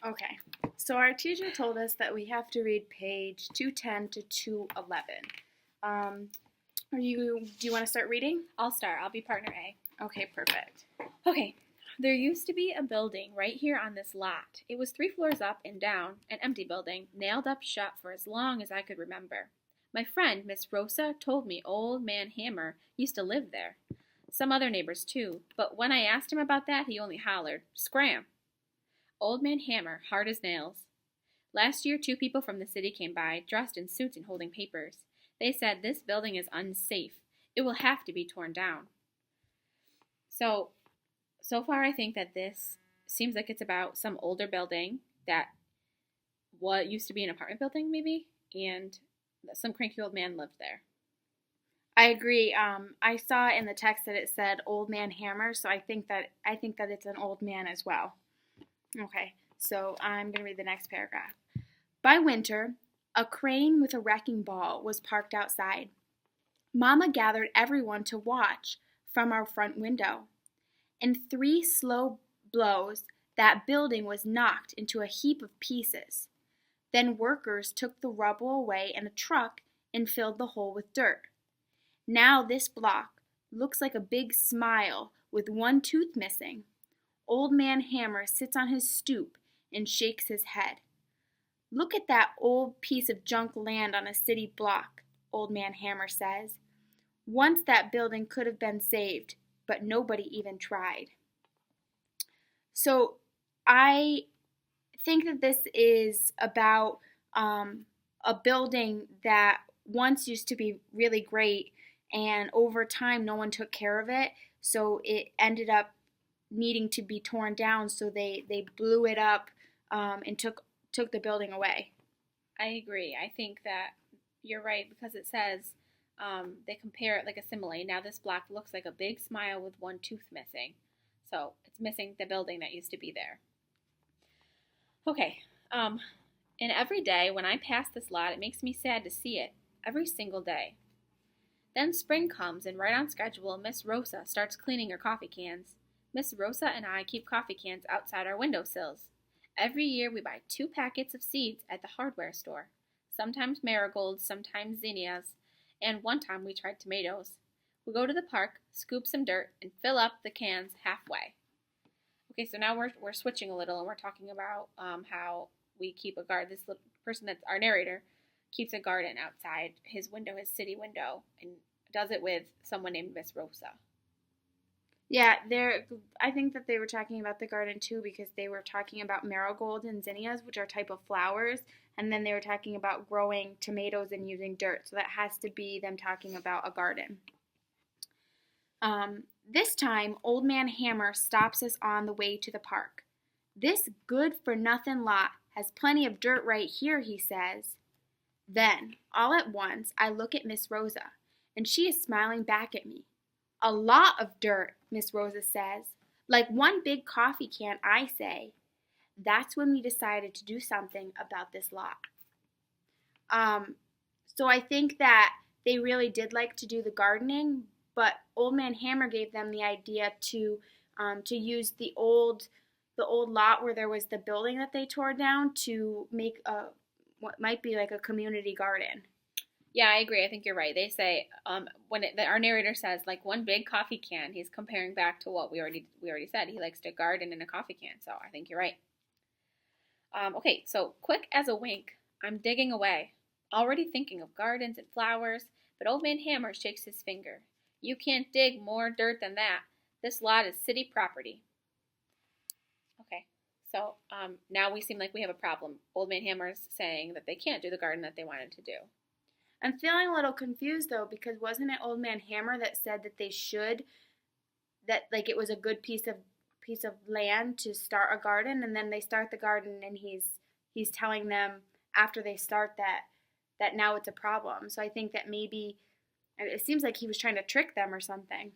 Okay, so our teacher told us that we have to read page 210 to 211. Do you want to start reading? I'll start. I'll be partner A. Okay, perfect. Okay. There used to be a building right here on this lot. It was 3 floors up and down, an empty building, nailed up shut for as long as I could remember. My friend, Miss Rosa, told me Old Man Hammer used to live there. Some other neighbors, too, but when I asked him about that, he only hollered, "Scram!" Old Man Hammer, hard as nails. Last year, 2 people from the city came by, dressed in suits and holding papers. They said this building is unsafe. It will have to be torn down. So far I think that this seems like it's about some older building that what used to be an apartment building maybe, and some cranky old man lived there. I agree. I saw in the text that it said Old Man Hammer, so I think that it's an old man as well. Okay, so I'm gonna read the next paragraph. By winter, a crane with a wrecking ball was parked outside. Mama gathered everyone to watch from our front window. In 3 slow blows, that building was knocked into a heap of pieces. Then workers took the rubble away in a truck and filled the hole with dirt. Now this block looks like a big smile with 1 tooth missing. Old Man Hammer sits on his stoop and shakes his head. Look at that old piece of junk land on a city block, Old Man Hammer says. Once that building could have been saved, but nobody even tried. So I think that this is about a building that once used to be really great, and over time no one took care of it, so it ended up needing to be torn down. So they blew it up and took the building away. I agree. I think that you're right because it says they compare it like a simile. Now this block looks like a big smile with 1 tooth missing. So it's missing the building that used to be there. Okay. And every day when I pass this lot, it makes me sad to see it. Every single day. Then spring comes, and right on schedule, Miss Rosa starts cleaning her coffee cans. Miss Rosa and I keep coffee cans outside our windowsills. Every year we buy 2 packets of seeds at the hardware store. Sometimes marigolds, sometimes zinnias, and one time we tried tomatoes. We go to the park, scoop some dirt, and fill up the cans halfway. Okay, so now we're switching a little, and we're talking about how we keep a garden. This person that's our narrator keeps a garden outside his window, his city window, and does it with someone named Miss Rosa. Yeah, I think that they were talking about the garden too because they were talking about marigolds and zinnias, which are type of flowers, and then they were talking about growing tomatoes and using dirt. So that has to be them talking about a garden. This time, Old Man Hammer stops us on the way to the park. This good-for-nothing lot has plenty of dirt right here, he says. Then, all at once, I look at Miss Rosa, and she is smiling back at me. A lot of dirt, Miss Rosa says. Like 1 big coffee can, I say. That's when we decided to do something about this lot. So I think that they really did like to do the gardening, but Old Man Hammer gave them the idea to use the old lot where there was the building that they tore down to make what might be like a community garden. Yeah, I agree. I think you're right. They say our narrator says like 1 big coffee can, he's comparing back to what we already said. He likes to garden in a coffee can. So I think you're right. Okay, so quick as a wink, I'm digging away, already thinking of gardens and flowers. But Old Man Hammer shakes his finger. You can't dig more dirt than that. This lot is city property. Okay, so now we seem like we have a problem. Old Man Hammer's saying that they can't do the garden that they wanted to do. I'm feeling a little confused though because wasn't it Old Man Hammer that said that it was a good piece of land to start a garden, and then they start the garden and he's telling them after they start that now it's a problem. So I think that maybe it seems like he was trying to trick them or something.